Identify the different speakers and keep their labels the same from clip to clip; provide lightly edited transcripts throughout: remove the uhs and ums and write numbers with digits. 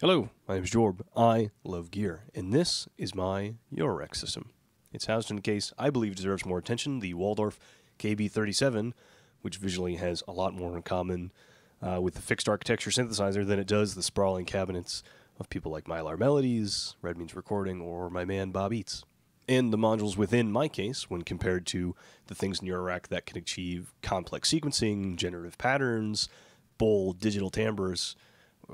Speaker 1: Hello, my name is Jorb. I love gear, and this is my Eurorack system. It's housed in a case I believe deserves more attention, the Waldorf KB37, which visually has a lot more in common with the fixed architecture synthesizer than it does the sprawling cabinets of people like Mylar Melodies, Red Means Recording, or my man Bob Eats. And the modules within my case, when compared to the things in Eurorack that can achieve complex sequencing, generative patterns, bold digital timbres,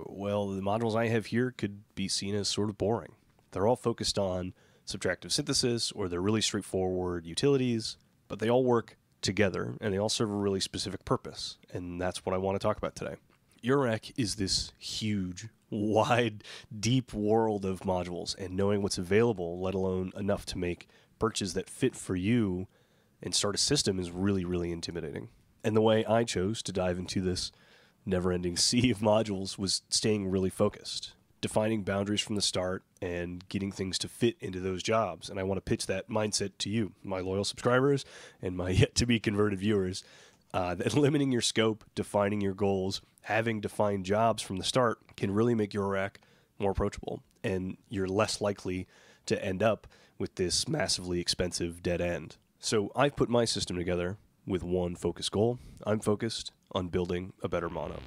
Speaker 1: well, the modules I have here could be seen as sort of boring. They're all focused on subtractive synthesis, or they're really straightforward utilities, but they all work together, and they all serve a really specific purpose, and that's what I want to talk about today. Eurorack is this huge, wide, deep world of modules, and knowing what's available, let alone enough to make purchases that fit for you and start a system is really, really intimidating. And the way I chose to dive into this never-ending sea of modules was staying really focused, defining boundaries from the start, and getting things to fit into those jobs. And I want to pitch that mindset to you, my loyal subscribers and my yet-to-be-converted viewers, that limiting your scope, defining your goals, having defined jobs from the start can really make your rack more approachable, and you're less likely to end up with this massively expensive dead end. So I've put my system together with one focused goal. I'm focused on building a better mono.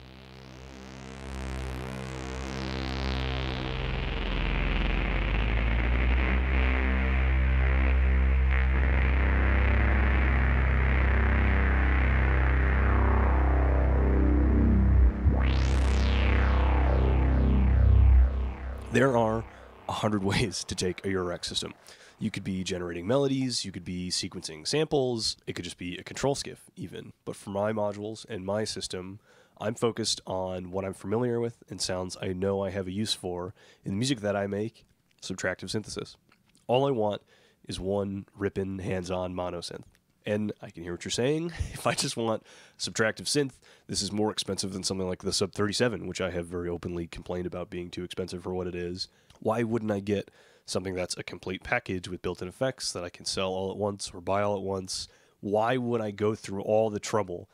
Speaker 1: There are 100 ways to take a Eurorack system. You could be generating melodies, you could be sequencing samples, it could just be a control skiff even. But for my modules and my system, I'm focused on what I'm familiar with and sounds I know I have a use for in the music that I make, subtractive synthesis. All I want is one rippin', hands-on mono synth. And I can hear what you're saying. If I just want subtractive synth, this is more expensive than something like the Sub 37, which I have very openly complained about being too expensive for what it is. Why wouldn't I get something that's a complete package with built-in effects that I can sell all at once or buy all at once? Why would I go through all the trouble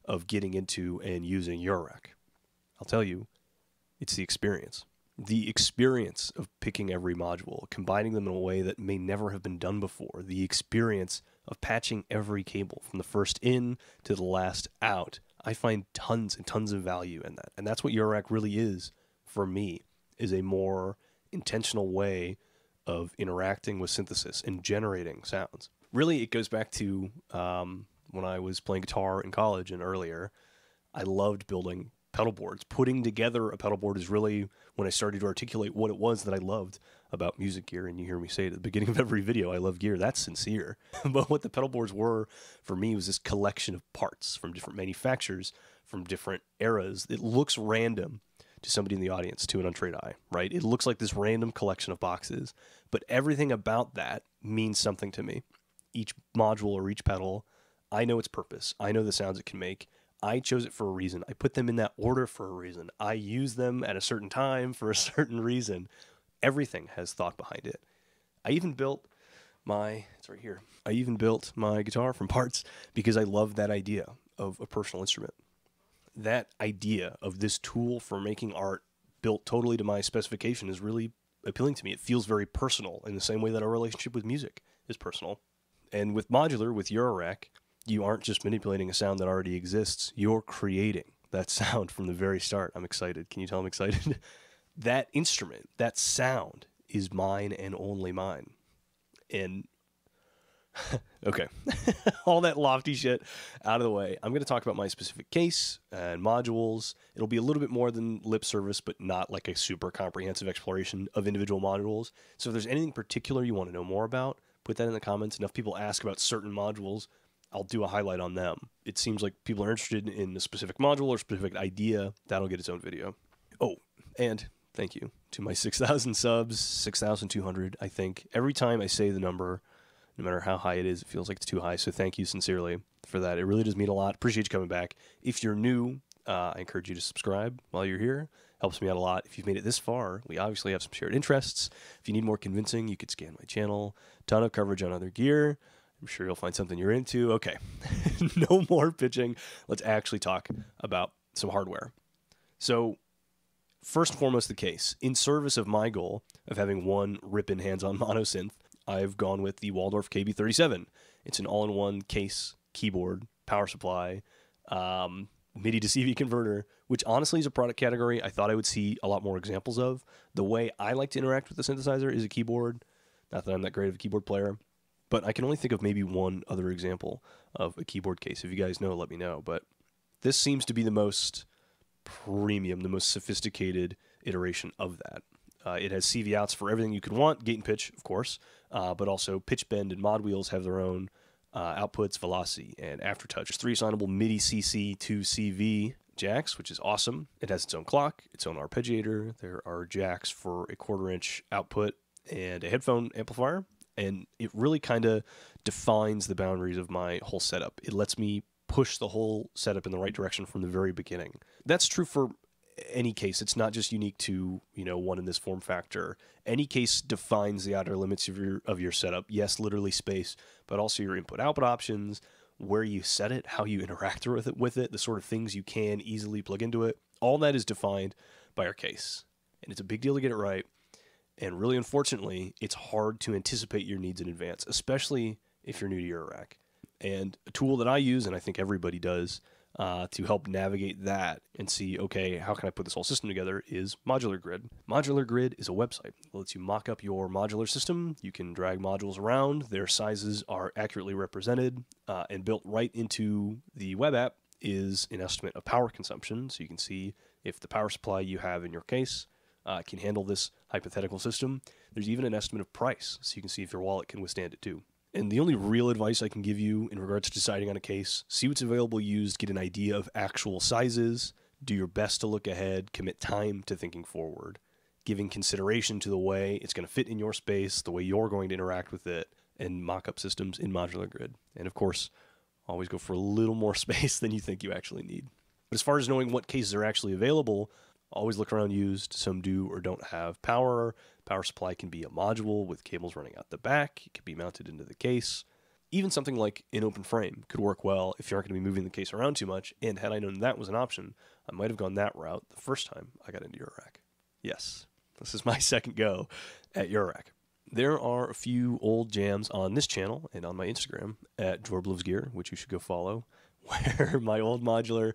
Speaker 1: of getting into and using Eurorack? I'll tell you, it's the experience. The experience of picking every module, combining them in a way that may never have been done before. The experience of patching every cable from the first in to the last out. I find tons and tons of value in that. And that's what Eurorack really is for me, is a more intentional way of interacting with synthesis and generating sounds. Really, it goes back to when I was playing guitar in college and earlier. I loved building pedal boards. Putting together a pedal board is really when I started to articulate what it was that I loved about music gear. And you hear me say it at the beginning of every video, I love gear. That's sincere. But what the pedal boards were for me was this collection of parts from different manufacturers, from different eras. It looks random to somebody in the audience, to an untrained eye, right? It looks like this random collection of boxes, but everything about that means something to me. Each module or each pedal, I know its purpose. I know the sounds it can make. I chose it for a reason. I put them in that order for a reason. I use them at a certain time for a certain reason. Everything has thought behind it. I even built it's right here. I even built my guitar from parts because I love that idea of a personal instrument. That idea of this tool for making art built totally to my specification is really appealing to me. It feels very personal in the same way that our relationship with music is personal. And with modular, with Eurorack, you aren't just manipulating a sound that already exists. You're creating that sound from the very start. I'm excited. Can you tell I'm excited? That instrument, that sound is mine and only mine. And okay, all that lofty shit out of the way. I'm going to talk about my specific case and modules. It'll be a little bit more than lip service, but not like a super comprehensive exploration of individual modules. So if there's anything particular you want to know more about, put that in the comments. Enough people ask about certain modules, I'll do a highlight on them. It seems like people are interested in a specific module or specific idea. That'll get its own video. Oh, and thank you to my 6,000 subs, 6,200, I think. Every time I say the number, no matter how high it is, it feels like it's too high. So thank you sincerely for that. It really does mean a lot. Appreciate you coming back. If you're new, I encourage you to subscribe while you're here. Helps me out a lot. If you've made it this far, we obviously have some shared interests. If you need more convincing, you could scan my channel. Ton of coverage on other gear. I'm sure you'll find something you're into. Okay, no more pitching. Let's actually talk about some hardware. So First and foremost, the case. In service of my goal of having one rip-in hands-on mono synth, I've gone with the Waldorf KB37. It's an all-in-one case, keyboard, power supply, MIDI to CV converter, which honestly is a product category I thought I would see a lot more examples of. The way I like to interact with the synthesizer is a keyboard. Not that I'm that great of a keyboard player, but I can only think of maybe one other example of a keyboard case. If you guys know, let me know. But this seems to be the most premium, the most sophisticated iteration of that. It has CV outs for everything you could want, gate and pitch, of course, but also pitch bend and mod wheels have their own outputs, velocity, and aftertouch. There's 3 assignable MIDI CC to CV jacks, which is awesome. It has its own clock, its own arpeggiator. There are jacks for a 1/4-inch output and a headphone amplifier, and it really kind of defines the boundaries of my whole setup. It lets me push the whole setup in the right direction from the very beginning. That's true for any case. It's not just unique to, one in this form factor. Any case defines the outer limits of your setup. Yes, literally space, but also your input-output options, where you set it, how you interact with it, the sort of things you can easily plug into it. All that is defined by our case, and it's a big deal to get it right. And really, unfortunately, it's hard to anticipate your needs in advance, especially if you're new to Eurorack. And a tool that I use, and I think everybody does, to help navigate that and see, okay, how can I put this whole system together, is Modulargrid. Modulargrid is a website. It lets you mock up your modular system. You can drag modules around. Their sizes are accurately represented, and built right into the web app is an estimate of power consumption, so you can see if the power supply you have in your case can handle this hypothetical system. There's even an estimate of price, so you can see if your wallet can withstand it too. And the only real advice I can give you in regards to deciding on a case, see what's available used, get an idea of actual sizes, do your best to look ahead, commit time to thinking forward, giving consideration to the way it's going to fit in your space, the way you're going to interact with it, and mock up systems in Modulargrid. And of course, always go for a little more space than you think you actually need. But as far as knowing what cases are actually available, always look around used. Some do or don't have power. Power supply can be a module with cables running out the back. It can be mounted into the case. Even something like an open frame could work well if you aren't going to be moving the case around too much. And had I known that was an option, I might have gone that route the first time I got into Eurorack. Yes, this is my second go at Eurorack. There are a few old jams on this channel and on my Instagram at Jorb Loves Gear, which you should go follow, where my old modular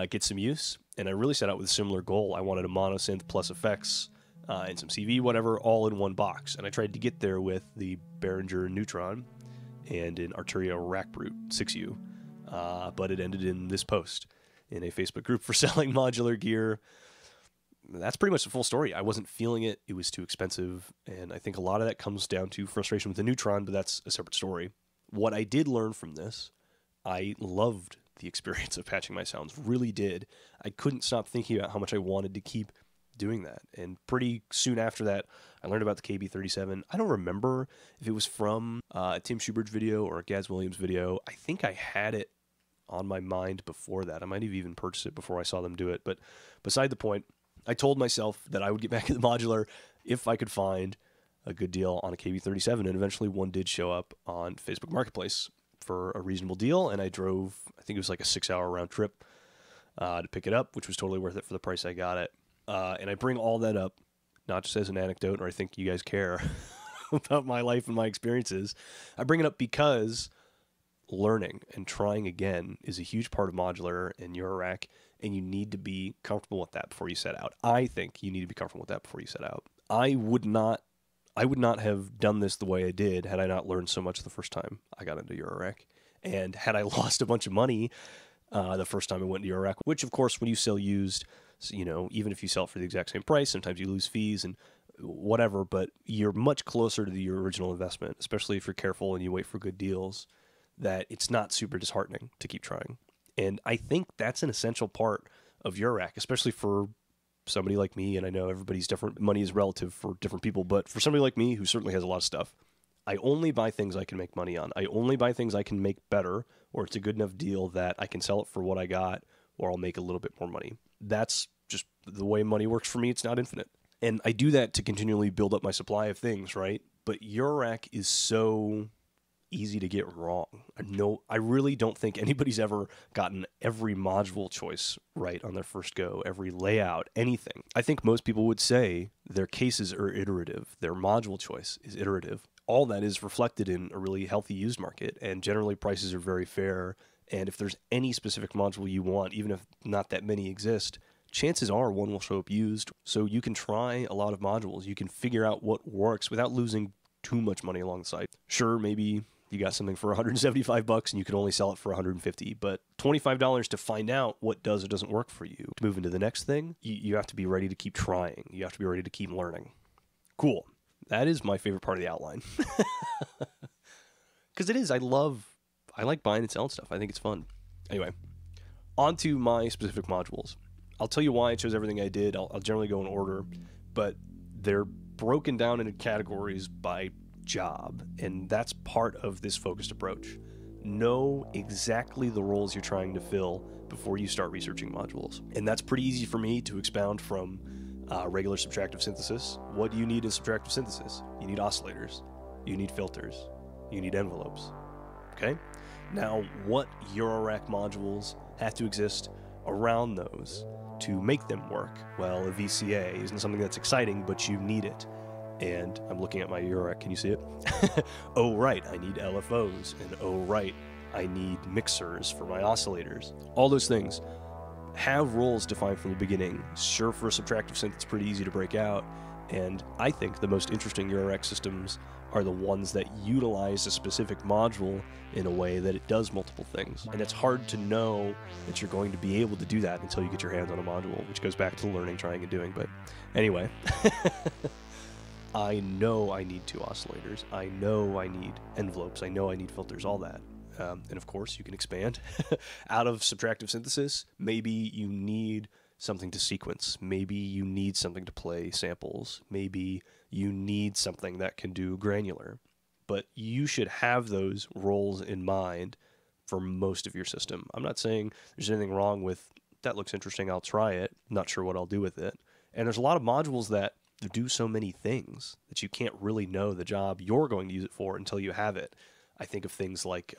Speaker 1: gets some use. And I really set out with a similar goal. I wanted a mono synth plus effects and some CV, whatever, all in one box. And I tried to get there with the Behringer Neutron and an Arturia Rack Brute 6U. But it ended in this post in a Facebook group for selling modular gear. That's pretty much the full story. I wasn't feeling it. It was too expensive. And I think a lot of that comes down to frustration with the Neutron, but that's a separate story. What I did learn from this, I loved the experience of patching my sounds, really did. I couldn't stop thinking about how much I wanted to keep doing that. And pretty soon after that, I learned about the KB37. I don't remember if it was from a Tim Schubert's video or a Gaz Williams video. I think I had it on my mind before that. I might have even purchased it before I saw them do it. But beside the point, I told myself that I would get back in the modular if I could find a good deal on a KB37, and eventually one did show up on Facebook Marketplace for a reasonable deal, and I drove, I think it was like a 6-hour round trip to pick it up, which was totally worth it for the price I got it. And I bring all that up, not just as an anecdote, or I think you guys care about my life and my experiences. I bring it up because learning and trying again is a huge part of modular and Eurorack, and you need to be comfortable with that before you set out. I think you need to be comfortable with that before you set out. I would not have done this the way I did had I not learned so much the first time I got into Eurorack. And had I lost a bunch of money the first time I went to Eurorack, which of course when you sell used, you know, even if you sell it for the exact same price, sometimes you lose fees and whatever, but you're much closer to your original investment, especially if you're careful and you wait for good deals, that it's not super disheartening to keep trying. And I think that's an essential part of Eurorack, especially for somebody like me, and I know everybody's different. Money is relative for different people, but for somebody like me who certainly has a lot of stuff, I only buy things I can make money on. I only buy things I can make better, or it's a good enough deal that I can sell it for what I got, or I'll make a little bit more money. That's just the way money works for me. It's not infinite. And I do that to continually build up my supply of things, right? But Eurorack is so easy to get wrong. I really don't think anybody's ever gotten every module choice right on their first go, every layout, anything. I think most people would say their cases are iterative, their module choice is iterative. All that is reflected in a really healthy used market, and generally prices are very fair. And if there's any specific module you want, even if not that many exist, chances are one will show up used. So you can try a lot of modules. You can figure out what works without losing too much money along the side. Sure, maybe you got something for $175 and you can only sell it for $150, but $25 to find out what does or doesn't work for you. To move into the next thing, you have to be ready to keep trying. You have to be ready to keep learning. Cool. That is my favorite part of the outline. Because it is. I like buying and selling stuff. I think it's fun. Anyway, on to my specific modules. I'll tell you why I chose everything I did. I'll generally go in order, but they're broken down into categories by job, and that's part of this focused approach. Know exactly the roles you're trying to fill before you start researching modules. And that's pretty easy for me to expound from regular subtractive synthesis. What do you need in subtractive synthesis? You need oscillators, you need filters, you need envelopes. Okay? Now, what Eurorack modules have to exist around those to make them work? Well, a VCA isn't something that's exciting, but you need it. And I'm looking at my Eurorack. Can you see it? Oh, right, I need LFOs. And oh, right, I need mixers for my oscillators. All those things have roles defined from the beginning. Sure, for a subtractive synth, it's pretty easy to break out. And I think the most interesting Eurorack systems are the ones that utilize a specific module in a way that it does multiple things. And it's hard to know that you're going to be able to do that until you get your hands on a module, which goes back to learning, trying, and doing. But anyway, I know I need 2 oscillators. I know I need envelopes. I know I need filters, all that. And of course, you can expand out of subtractive synthesis. Maybe you need something to sequence. Maybe you need something to play samples. Maybe you need something that can do granular. But you should have those roles in mind for most of your system. I'm not saying there's anything wrong with, that looks interesting, I'll try it. Not sure what I'll do with it. And there's a lot of modules that do so many things that you can't really know the job you're going to use it for until you have it. I think of things like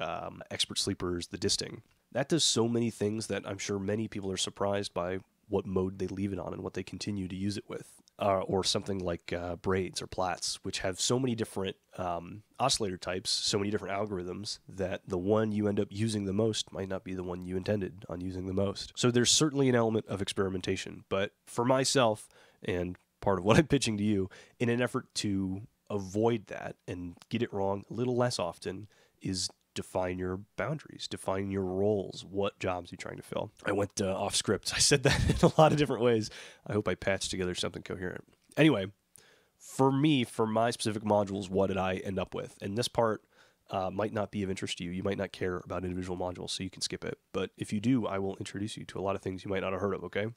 Speaker 1: Expert Sleepers, the disting. That does so many things that I'm sure many people are surprised by what mode they leave it on and what they continue to use it with. Or something like braids or plats, which have so many different oscillator types, so many different algorithms, that the one you end up using the most might not be the one you intended on using the most. So there's certainly an element of experimentation. But for myself, and part of what I'm pitching to you, in an effort to avoid that and get it wrong a little less often, is define your boundaries, define your roles, what jobs you're trying to fill. I went off script. I said that in a lot of different ways. I hope I patched together something coherent. Anyway, for me, for my specific modules, what did I end up with? And this part might not be of interest to you. You might not care about individual modules, so you can skip it. But if you do, I will introduce you to a lot of things you might not have heard of, okay?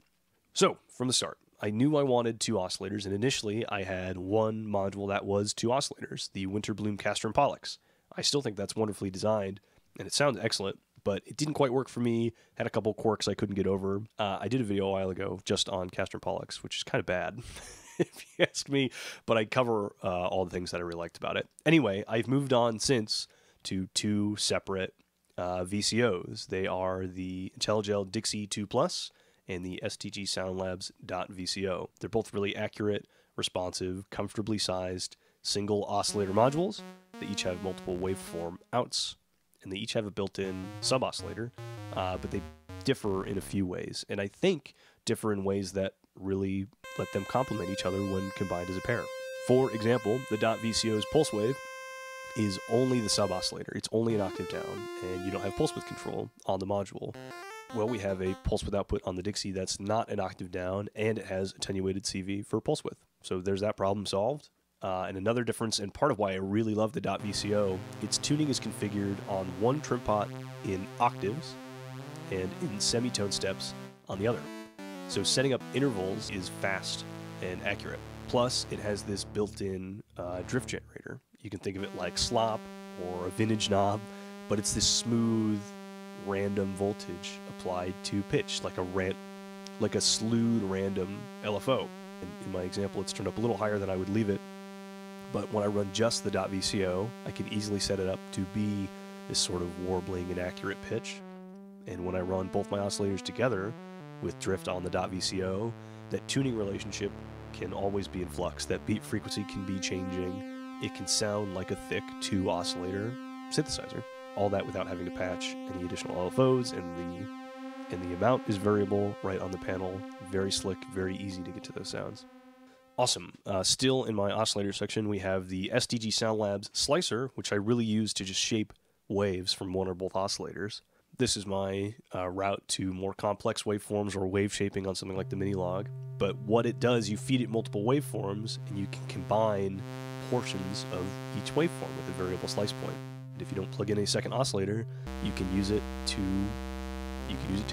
Speaker 1: So, from the start, I knew I wanted 2 oscillators, and initially I had one module that was 2 oscillators, the Winterbloom Castor and Pollux. I still think that's wonderfully designed, and it sounds excellent, but it didn't quite work for me. Had a couple quirks I couldn't get over. I did a video a while ago just on Castor and Pollux, which is kind of bad, if you ask me, but I cover all the things that I really liked about it. Anyway, I've moved on since to 2 separate VCOs. They are the IntelliGel Dixie 2 Plus and the STG SoundLabs .VCO. They're both really accurate, responsive, comfortably sized, single oscillator modules. They each have multiple waveform outs, and they each have a built-in sub-oscillator, but they differ in a few ways, and I think differ in ways that really let them complement each other when combined as a pair. For example, the .VCO's pulse wave is only the sub-oscillator. It's only an octave down, and you don't have pulse width control on the module. Well, we have a pulse width output on the Dixie that's not an octave down, and it has attenuated CV for pulse width. So there's that problem solved. And another difference, and part of why I really love the .VCO, its tuning is configured on one trim pot in octaves and in semitone steps on the other. So setting up intervals is fast and accurate. Plus, it has this built-in drift generator. You can think of it like slop or a vintage knob, but it's this smooth, random voltage applied to pitch, like a slewed random LFO. And in my example, it's turned up a little higher than I would leave it, But when I run just the .vco, I can easily set it up to be this sort of warbling and accurate pitch. And when I run both my oscillators together with drift on the .vco, that tuning relationship can always be in flux. That beat frequency can be changing. It can sound like a thick 2 oscillator synthesizer. All that without having to patch any additional LFOs, and the amount is variable right on the panel. Very slick, very easy to get to those sounds. Awesome. Still in my oscillator section, we have the SDG Soundlabs slicer, which I really use to just shape waves from one or both oscillators. This is my route to more complex waveforms or wave shaping on something like the Mini-Log. But what it does, you feed it multiple waveforms, and you can combine portions of each waveform with a variable slice point. And if you don't plug in a second oscillator, you can use it to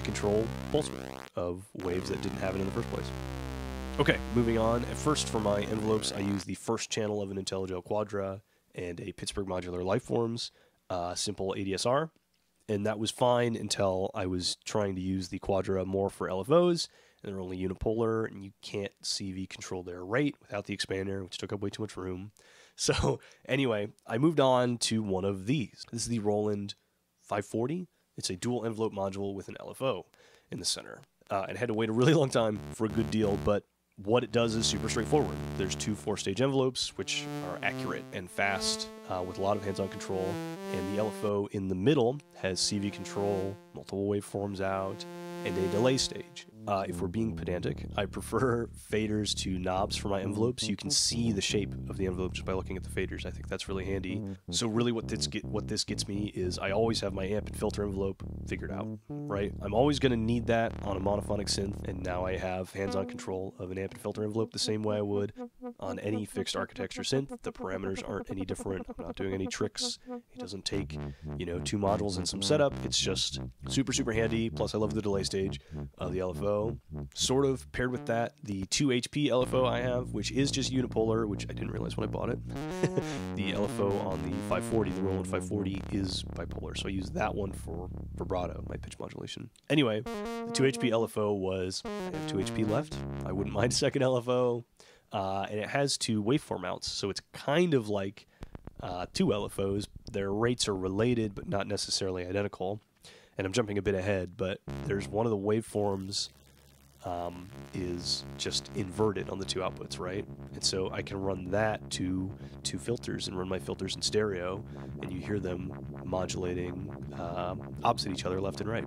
Speaker 1: control pulse width of waves that didn't have it in the first place. Okay, moving on. At first, for my envelopes, I use the first channel of an IntelliGel Quadra and a Pittsburgh Modular Lifeforms simple ADSR. And that was fine until I was trying to use the Quadra more for LFOs, and they're only unipolar, and you can't CV control their rate without the expander, which took up way too much room. So anyway, I moved on to one of these. This is the Roland 540. It's a dual envelope module with an LFO in the center. And I had to wait a really long time for a good deal, but what it does is super straightforward. There's 2 4-stage envelopes, which are accurate and fast with a lot of hands-on control, and the LFO in the middle has CV control, multiple waveforms out, and a delay stage. If we're being pedantic, I prefer faders to knobs for my envelopes. You can see the shape of the envelope just by looking at the faders. I think that's really handy. So really what this gets me is I always have my amp and filter envelope figured out, right? I'm always going to need that on a monophonic synth, and now I have hands-on control of an amp and filter envelope the same way I would on any fixed architecture synth. The parameters aren't any different. I'm not doing any tricks. It doesn't take, 2 modules and some setup. It's just super, super handy. Plus I love the delay stage of the LFO. Sort of paired with that, the 2 HP LFO I have, which is just unipolar, which I didn't realize when I bought it. The LFO on the 540, the Roland 540, is bipolar, so I use that one for vibrato, my pitch modulation. Anyway, the 2 HP LFO was, I have 2 HP left. I wouldn't mind a second LFO, and it has 2 waveform mounts, so it's kind of like 2 LFOs. Their rates are related, but not necessarily identical. And I'm jumping a bit ahead, but there's one of the waveforms is just inverted on the 2 outputs, right? And so I can run that to 2 filters and run my filters in stereo, and you hear them modulating opposite each other, left and right.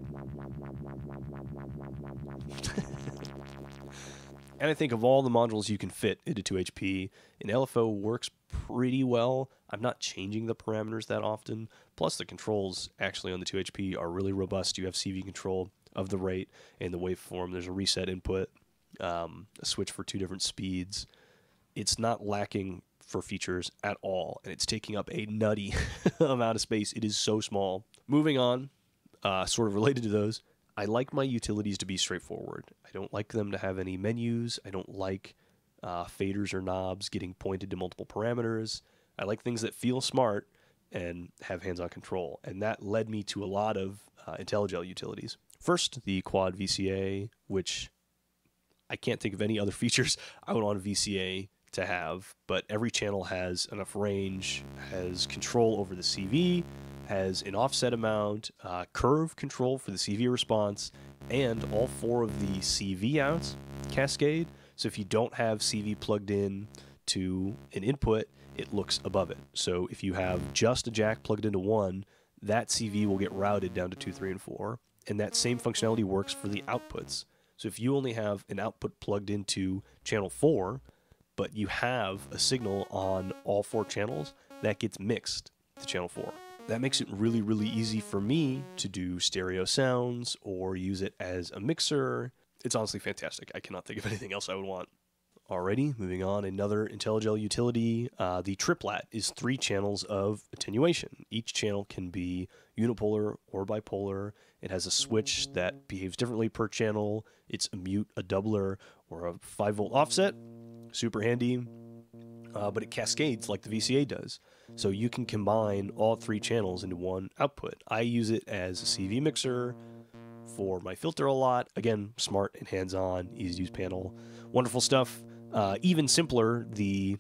Speaker 1: And I think of all the modules you can fit into 2 HP, an LFO works pretty well. I'm not changing the parameters that often. Plus, the controls actually on the 2 HP are really robust. You have CV control of the rate and the waveform. There's a reset input, a switch for 2 different speeds. It's not lacking for features at all, and it's taking up a nutty amount of space. It is so small. Moving on, sort of related to those, I like my utilities to be straightforward. I don't like them to have any menus. I don't like faders or knobs getting pointed to multiple parameters. I like things that feel smart and have hands-on control, and that led me to a lot of IntelliGel utilities. First, the Quad VCA, which I can't think of any other features I would want a VCA to have, but every channel has enough range, has control over the CV, has an offset amount, curve control for the CV response, and all 4 of the CV outs cascade. So if you don't have CV plugged in to an input, it looks above it. So if you have just a jack plugged into 1, that CV will get routed down to 2, 3, and 4. And that same functionality works for the outputs. So if you only have an output plugged into channel 4, but you have a signal on all 4 channels, that gets mixed to channel 4. That makes it really, really easy for me to do stereo sounds or use it as a mixer. It's honestly fantastic. I cannot think of anything else I would want. Alrighty, moving on, another IntelliGel utility. The triplet is 3 channels of attenuation. Each channel can be unipolar or bipolar. It has a switch that behaves differently per channel. It's a mute, a doubler, or a 5-volt offset. Super handy, but it cascades like the VCA does. So you can combine all 3 channels into one output. I use it as a CV mixer for my filter a lot. Again, smart and hands-on, easy to use panel. Wonderful stuff. Even simpler, the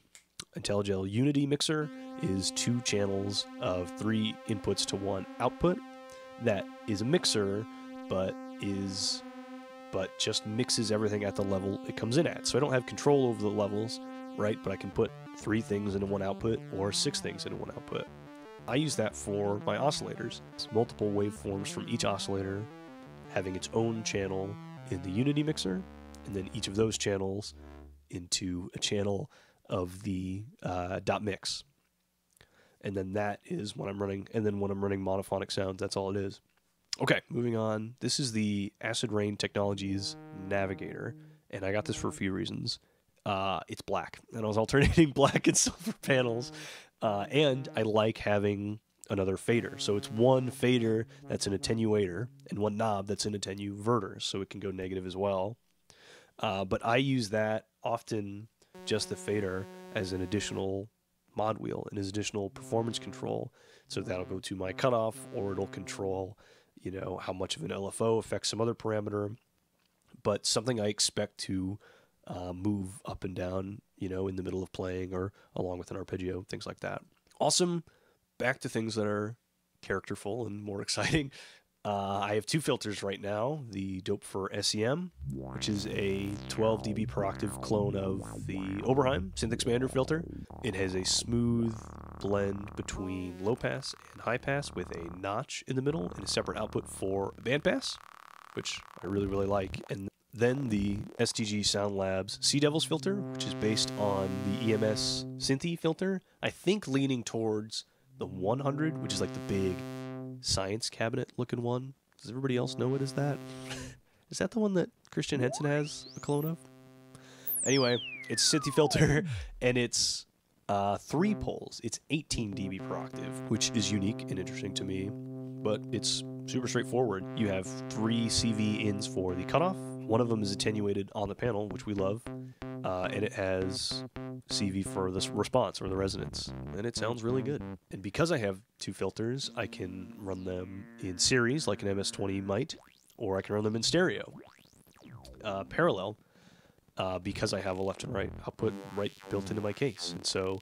Speaker 1: IntelliGel Unity mixer is 2 channels of 3 inputs to 1 output. That is a mixer, but just mixes everything at the level it comes in at. So I don't have control over the levels, right? But I can put 3 things into 1 output or 6 things into 1 output. I use that for my oscillators. It's multiple waveforms from each oscillator having its own channel in the Unity mixer, and then each of those channels into a channel of the .mix. And then that is when I'm running, and then when I'm running monophonic sounds, that's all it is. Okay, moving on. This is the Acid Rain Technologies Navigator, and I got this for a few reasons. It's black, and I was alternating black and silver panels, and I like having another fader. So it's one fader that's an attenuator, and one knob that's an attenuverter, so it can go negative as well. But I use that often, just the fader, as an additional mod wheel and as additional performance control. So that'll go to my cutoff, or it'll control, you know, how much of an LFO affects some other parameter. But something I expect to move up and down, you know, in the middle of playing or along with an arpeggio, things like that. Awesome. Back to things that are characterful and more exciting. I have 2 filters right now. The Dope for SEM, which is a 12 dB per octave clone of the Oberheim synth expander filter. It has a smooth blend between low pass and high pass with a notch in the middle and a separate output for band pass, which I really, really like. And then the STG Sound Labs Sea Devils filter, which is based on the EMS Synthy filter. I think leaning towards the 100, which is like the big science cabinet looking one. Does everybody else know what is that? Is that the one that Christian Henson has a clone of? Anyway, it's Synthy filter, and it's 3 poles. It's 18 dB per octave, which is unique and interesting to me, but it's super straightforward. You have 3 CV ins for the cutoff. One of them is attenuated on the panel, which we love, and it has CV for the response or the resonance, and it sounds really good. And because I have 2 filters, I can run them in series like an MS-20 might, or I can run them in stereo, parallel, because I have a left and right output right built into my case. And so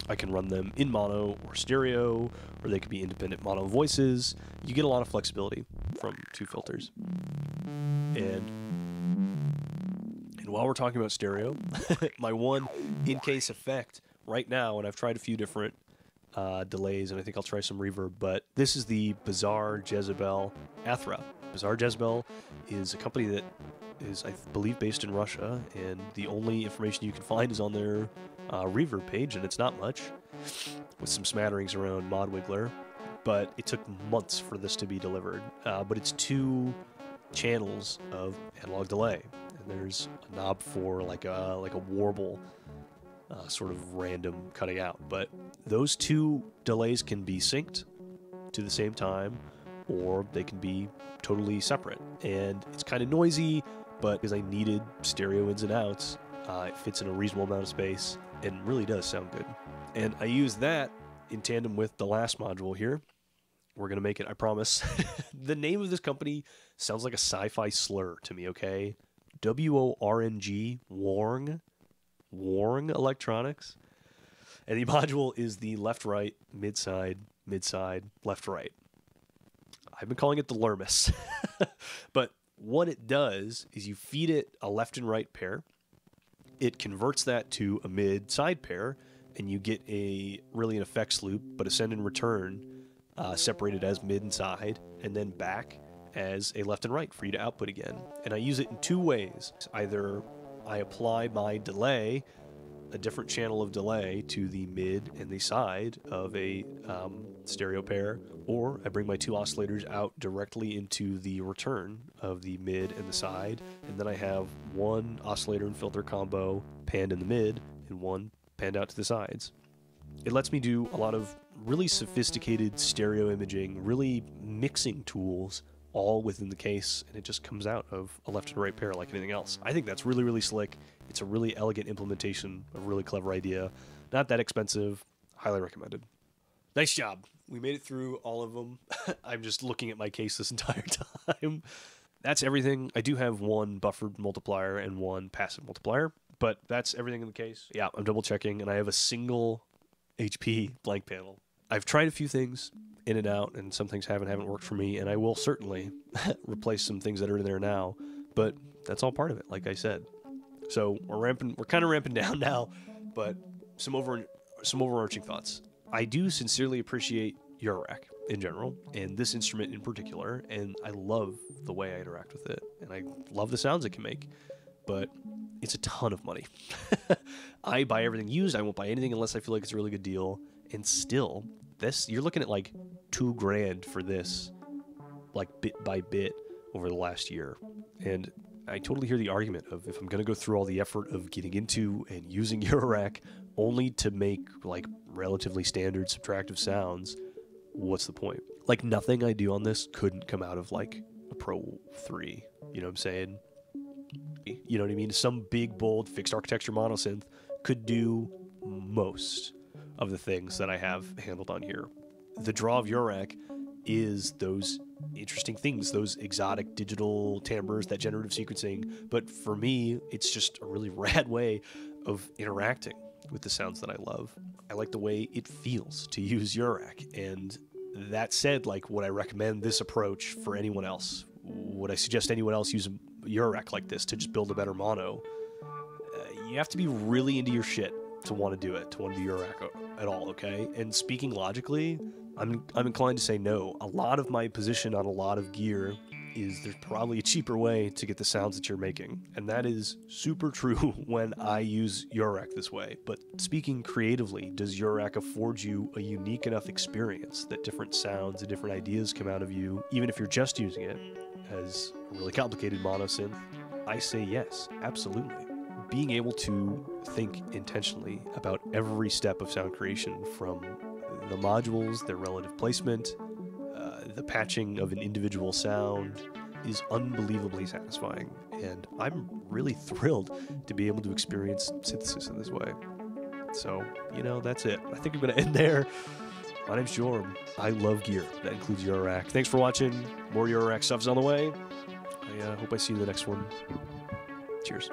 Speaker 1: I can run them in mono or stereo, or they could be independent mono voices. You get a lot of flexibility from 2 filters. And while we're talking about stereo, my one in-case effect right now, and I've tried a few different delays, and I think I'll try some reverb, but this is the Bizarre Jezebel Athra. Bizarre Jezebel is a company that is, I believe, based in Russia, and the only information you can find is on their reverb page, and it's not much, with some smatterings around Mod Wiggler, but it took months for this to be delivered. But it's 2 channels of analog delay. There's a knob for like a warble, sort of random cutting out. But those 2 delays can be synced to the same time, or they can be totally separate. And it's kind of noisy, but because I needed stereo ins and outs, it fits in a reasonable amount of space and really does sound good. And I use that in tandem with the last module here. We're going to make it, I promise. The name of this company sounds like a sci-fi slur to me, okay? WORNG, Warng Electronics. And the module is the left-right, mid-side, left-right. I've been calling it the Lermis. But what it does is you feed it a left and right pair. It converts that to a mid-side pair, and you get really an effects loop, but a send and return separated as mid and side, and then back as a left and right for you to output again. And I use it in 2 ways. Either I apply my delay, a different channel of delay, to the mid and the side of a stereo pair, or I bring my 2 oscillators out directly into the return of the mid and the side, and then I have 1 oscillator and filter combo panned in the mid and 1 panned out to the sides. It lets me do a lot of really sophisticated stereo imaging, really mixing tools, all within the case, and it just comes out of a left and right pair like anything else. I think that's really, really slick. It's a really elegant implementation, a really clever idea. Not that expensive. Highly recommended. Nice job. We made it through all of them. I'm just looking at my case this entire time. That's everything. I do have 1 buffered multiplier and 1 passive multiplier, But that's everything in the case. Yeah, I'm double checking, and I have a single HP blank panel. I've tried a few things in and out, and some things haven't worked for me, and I will certainly replace some things that are in there now, but that's all part of it, like I said. So we're kind of ramping down now, but some overarching thoughts. I do sincerely appreciate Eurorack in general, and this instrument in particular, and I love the way I interact with it, and I love the sounds it can make, but it's a ton of money. I buy everything used. I won't buy anything unless I feel like it's a really good deal, and still, you're looking at like $2,000 for this, like bit by bit over the last year, and I totally hear the argument of if I'm going to go through all the effort of getting into and using Eurorack only to make like relatively standard subtractive sounds, what's the point? Like nothing I do on this couldn't come out of like a Pro 3. You know what I'm saying? You know what I mean? Some big, bold, fixed architecture monosynth could do most of the things that I have handled on here. The draw of Eurorack is those interesting things, those exotic digital timbres, that generative sequencing. But for me, it's just a really rad way of interacting with the sounds that I love. I like the way it feels to use Eurorack. And that said, like, would I recommend this approach for anyone else? Would I suggest anyone else use a Eurorack like this to just build a better mono? You have to be really into your shit to want to do it, to want to do Eurorack at all, okay? And speaking logically, I'm inclined to say no. A lot of my position on a lot of gear is there's probably a cheaper way to get the sounds that you're making. And that is super true when I use Eurorack this way. But speaking creatively, does Eurorack afford you a unique enough experience that different sounds and different ideas come out of you, even if you're just using it as a really complicated monosynth? I say yes, absolutely. Being able to think intentionally about every step of sound creation, from the modules, their relative placement, the patching of an individual sound, is unbelievably satisfying. And I'm really thrilled to be able to experience synthesis in this way. So, that's it. I think I'm going to end there. My name's Jorb. I love gear. That includes Eurorack. Thanks for watching. More Eurorack stuff's on the way. I hope I see you in the next one. Cheers.